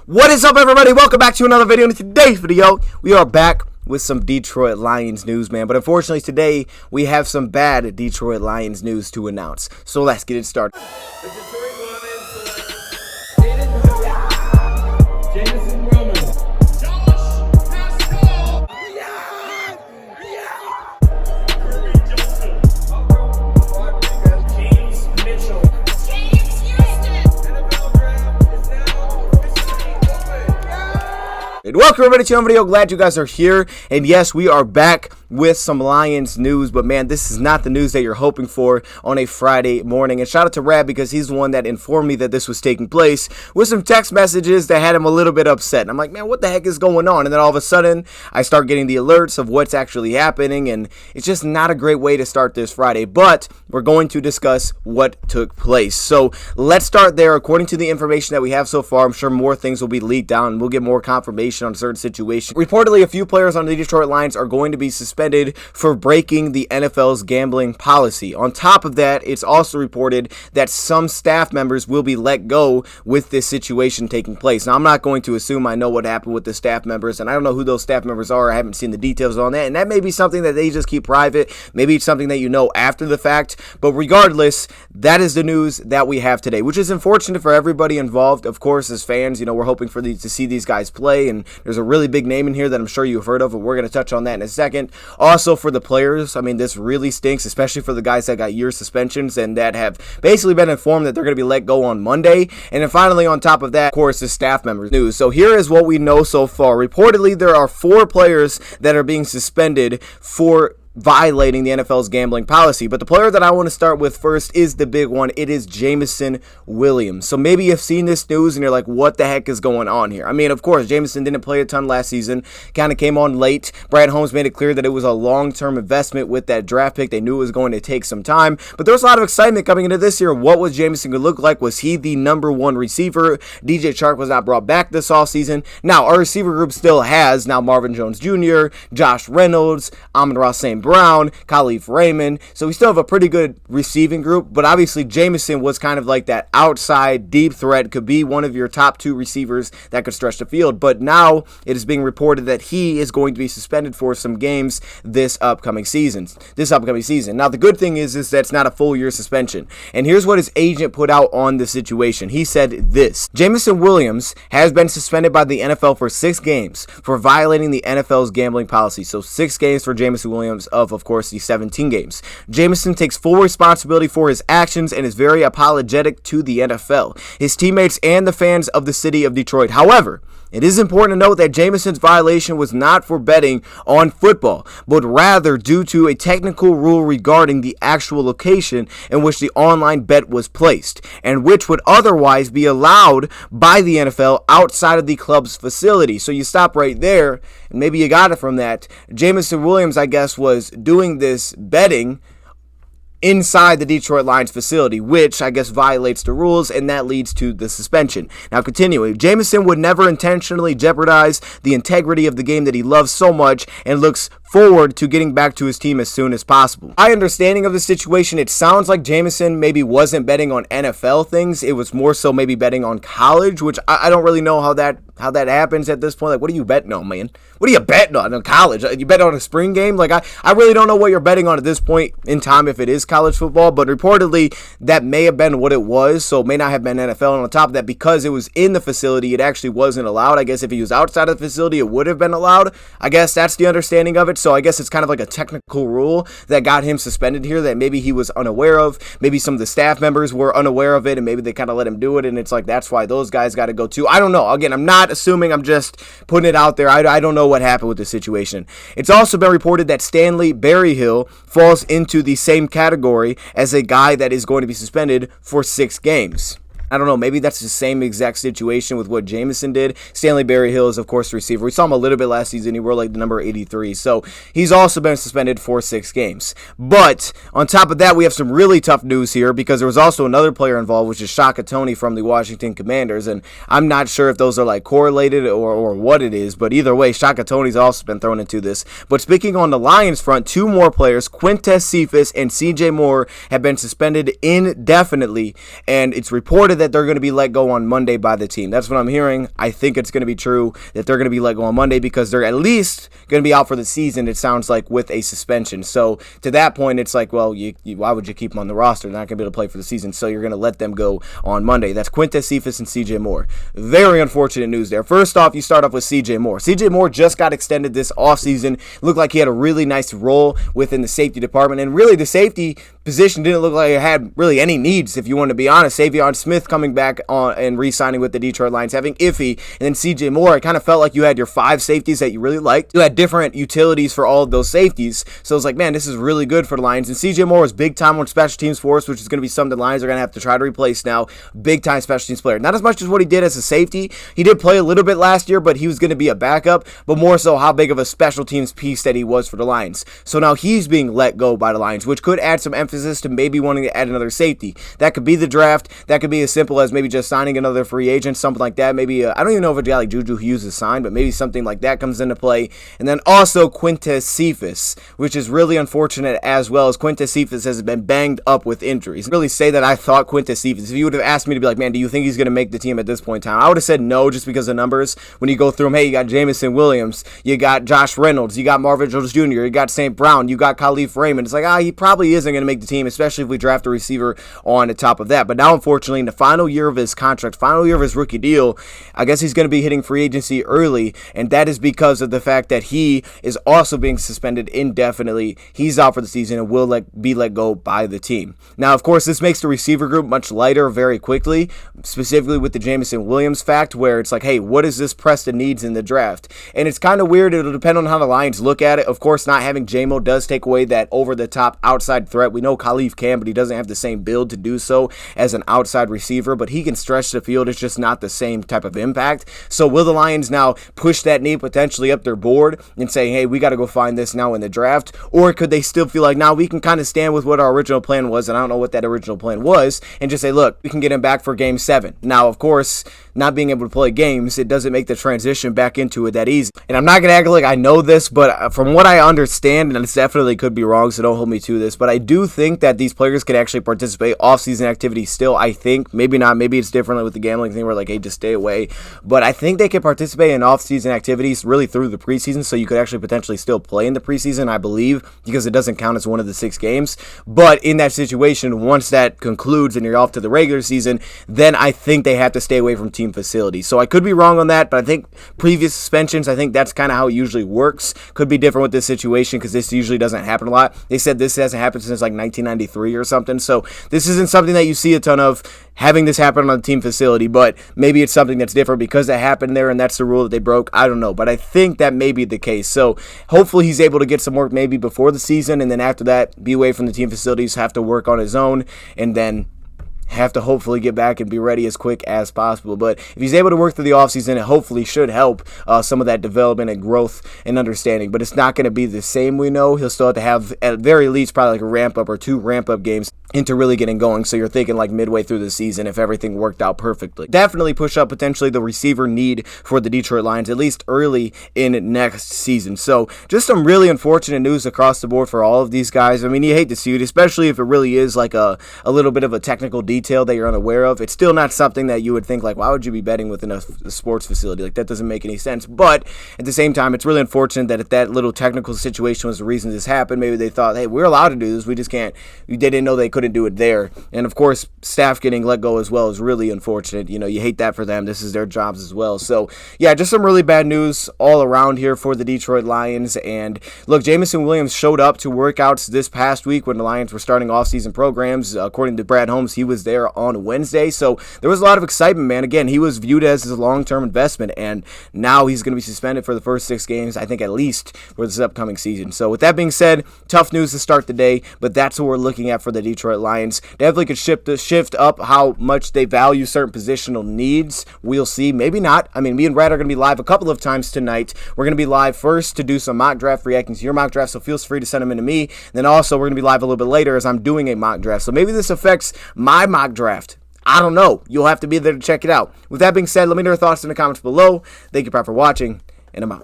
What is up, everybody? Welcome back to another video. In today's video, we are back with some Detroit Lions news, man. But unfortunately, today we have some bad Detroit Lions news to announce. So let's get it started. The Detroit Lions select Jameson Williams. And welcome everybody to another video. Glad you guys are here. And yes, we are back with some Lions news, but man, this is not the news that you're hoping for on a Friday morning. And shout out to Rab, because he's the one that informed me that this was taking place with some text messages that had him a little bit upset. And I'm like, man, what the heck is going on? And then all of a sudden I start getting the alerts of what's actually happening, and it's just not a great way to start this Friday. But we're going to discuss what took place. So let's start there. According to the information that we have so far, I'm sure more things will be leaked out and we'll get more confirmation on certain situations. Reportedly, a few players on the Detroit Lions are going to be suspended for breaking the NFL's gambling policy. On top of that, it's also reported that some staff members will be let go with this situation taking place. Now, I'm not going to assume I know what happened with the staff members, and I don't know who those staff members are. I haven't seen the details on that, and that may be something that they just keep private. Maybe it's something that you know after the fact, but regardless, that is the news that we have today, which is unfortunate for everybody involved. Of course, as fans, we're hoping for to see these guys play, and there's a really big name in here that I'm sure you've heard of, and we're going to touch on that in a second. Also, for the players, I mean, this really stinks, especially for the guys that got year suspensions and that have basically been informed that they're going to be let go on Monday. And then finally, on top of that, of course, the staff members news. So here is what we know so far. Reportedly, there are 4 players that are being suspended for violating the NFL's gambling policy. But the player that I want to start with first is the big one. It is Jameson Williams. So maybe you've seen this news and you're like, what the heck is going on here? I mean, of course, Jameson didn't play a ton last season, kind of came on late. Brad Holmes made it clear that it was a long-term investment with that draft pick. They knew it was going to take some time, but there was a lot of excitement coming into this year. What was Jameson going to look like? Was he the number 1 receiver? DJ Chark was not brought back this offseason. Now, our receiver group still has now Marvin Jones Jr., Josh Reynolds, Amon-Ra St. Brown, Khalif Raymond. So we still have a pretty good receiving group, but obviously Jameson was kind of like that outside deep threat, could be one of your top 2 receivers that could stretch the field. But now it is being reported that he is going to be suspended for some games this upcoming season. Now the good thing is that it's not a full year suspension. And here's what his agent put out on the situation. He said this: Jameson Williams has been suspended by the NFL for 6 games for violating the NFL's gambling policy. So 6 games for Jameson Williams of course, the 17 games. Jameson takes full responsibility for his actions and is very apologetic to the NFL, his teammates, and the fans of the city of Detroit. However, it is important to note that Jameson's violation was not for betting on football, but rather due to a technical rule regarding the actual location in which the online bet was placed, and which would otherwise be allowed by the NFL outside of the club's facility. So you stop right there, and maybe you got it from that. Jameson Williams, I guess, was doing this betting inside the Detroit Lions facility, which I guess violates the rules, and that leads to the suspension. Now, continuing, Jameson would never intentionally jeopardize the integrity of the game that he loves so much and looks forward to getting back to his team as soon as possible. My understanding of the situation, it sounds like Jameson maybe wasn't betting on NFL things. It was more so maybe betting on college, which I don't really know how that happens at this point. Like, what are you betting on, man? What are you betting on in college? You bet on a spring game? Like, I really don't know what you're betting on at this point in time if it is college football, but reportedly that may have been what it was, so it may not have been NFL. And on top of that, because it was in the facility, it actually wasn't allowed. I guess if he was outside of the facility, it would have been allowed. I guess that's the understanding of it. So I guess it's kind of like a technical rule that got him suspended here that maybe he was unaware of. Maybe some of the staff members were unaware of it, and maybe they kind of let him do it, and it's like that's why those guys got to go too. I don't know. Again, I'm not assuming, I'm just putting it out there. I don't know what happened with the situation. It's also been reported that Stanley Berryhill falls into the same category as a guy that is going to be suspended for 6 games. I don't know, maybe that's the same exact situation with what Jameson did. Stanley Berryhill is, of course, the receiver. We saw him a little bit last season. He wore like the number 83. So he's also been suspended for 6 games. But on top of that, we have some really tough news here because there was also another player involved, which is Shaka Toney from the Washington Commanders. And I'm not sure if those are like correlated or what it is. But either way, Shaka Toney's also been thrown into this. But speaking on the Lions front, 2 more players, Quintez Cephus and CJ Moore, have been suspended indefinitely. And it's reported reported that they're going to be let go on Monday by the team. That's what I'm hearing. I think it's going to be true that they're going to be let go on Monday because they're at least going to be out for the season, it sounds like, with a suspension. So to that point, it's like, well, why would you keep them on the roster? They're not going to be able to play for the season, so you're going to let them go on Monday. That's Quintez Cephus and CJ Moore. Very unfortunate news there. First off, you start off with CJ Moore. CJ Moore just got extended this offseason. Looked like he had a really nice role within the safety department, and really the safety position didn't look like it had really any needs, if you want to be honest. Savion Smith coming back on and re-signing with the Detroit Lions, having Iffy, and then CJ Moore. It kind of felt like you had your 5 safeties that you really liked. You had different utilities for all of those safeties, so it's like, man, this is really good for the Lions. And CJ Moore was big time on special teams for us, which is going to be something the Lions are going to have to try to replace now. Big time special teams player. Not as much as what he did as a safety. He did play a little bit last year, but he was going to be a backup, but more so how big of a special teams piece that he was for the Lions. So now he's being let go by the Lions, which could add some emphasis to maybe wanting to add another safety. That could be the draft. That could be as simple as maybe just signing another free agent, something like that. Maybe, I don't even know if a guy like Juju Hughes is signed, but maybe something like that comes into play. And then also Quintez Cephus, which is really unfortunate as well, as Quintez Cephus has been banged up with injuries. Really say that I thought Quintez Cephus, if you would have asked me to be like, man, do you think he's going to make the team at this point in time? I would have said no, just because of numbers. When you go through them, hey, you got Jameson Williams, you got Josh Reynolds, you got Marvin Jones Jr., you got St. Brown, you got Khalif Raymond. It's like, he probably isn't going to make the team, especially if we draft a receiver on the top of that. But now, unfortunately, in the final year of his contract, final year of his rookie deal, I guess he's going to be hitting free agency early, and that is because of the fact that he is also being suspended indefinitely. He's out for the season and will be let go by the team. Now, of course, this makes the receiver group much lighter very quickly, specifically with the Jameson Williams fact, where it's like, hey, what is this Preston needs in the draft? And it's kind of weird. It'll depend on how the Lions look at it. Of course, not having J-Mo does take away that over-the-top outside threat. We know Khalif can, but he doesn't have the same build to do so as an outside receiver, but he can stretch the field. It's just not the same type of impact. So will the Lions now push that need potentially up their board and say, hey, we got to go find this now in the draft? Or could they still feel like, now we can kind of stand with what our original plan was, and I don't know what that original plan was, and just say, look, we can get him back for game 7. Now, of course, not being able to play games, it doesn't make the transition back into it that easy. And I'm not going to act like I know this, but from what I understand, and it definitely could be wrong, so don't hold me to this, but I do think that these players could actually participate off-season activities still. I think, maybe not, maybe it's differently with the gambling thing where like, hey, just stay away. But I think they can participate in off-season activities really through the preseason, so you could actually potentially still play in the preseason, I believe, because it doesn't count as one of the 6 games. But in that situation, once that concludes and you're off to the regular season, then I think they have to stay away from team facilities. So I could be wrong on that, but I think previous suspensions, I think that's kind of how it usually works. Could be different with this situation because this usually doesn't happen a lot. They said this hasn't happened since like 1993 or something, so this isn't something that you see a ton of, having this happen on a team facility, but maybe it's something that's different because it happened there and that's the rule that they broke. I don't know, but I think that may be the case. So hopefully he's able to get some work maybe before the season, and then after that, be away from the team facilities, have to work on his own, and then have to hopefully get back and be ready as quick as possible. But if he's able to work through the offseason, it hopefully should help some of that development and growth and understanding. But it's not going to be the same, we know. He'll still have to have, at very least, probably like a ramp-up or 2 ramp-up games into really getting going. So you're thinking like midway through the season if everything worked out perfectly. Definitely push up potentially the receiver need for the Detroit Lions, at least early in next season. So just some really unfortunate news across the board for all of these guys. I mean, you hate to see it, especially if it really is like a little bit of a technical detail that you're unaware of. It's still not something that you would think like, why would you be betting within a sports facility? Like, that doesn't make any sense. But at the same time, it's really unfortunate that if that little technical situation was the reason this happened, maybe they thought, hey, we're allowed to do this, we just can't. They didn't know they couldn't do it there. And of course, staff getting let go as well is really unfortunate. You know, you hate that for them. This is their jobs as well. So yeah, just some really bad news all around here for the Detroit Lions. And look, Jameson Williams showed up to workouts this past week when the Lions were starting off-season programs. According to Brad Holmes, he was there on Wednesday. So there was a lot of excitement, man. Again, he was viewed as a long-term investment, and now he's going to be suspended for the first 6 games, I think at least, for this upcoming season. So with that being said, tough news to start the day, but that's what we're looking at for the Detroit Lions. Definitely could shift up how much they value certain positional needs. We'll see. Maybe not. I mean, me and Brad are going to be live a couple of times tonight. We're going to be live first to do some mock draft, reacting to your mock draft, so feel free to send them in to me. And then also, we're going to be live a little bit later as I'm doing a mock draft. So maybe this affects my mock draft. I don't know. You'll have to be there to check it out. With that being said, let me know your thoughts in the comments below. Thank you, Brad, for watching, and I'm out.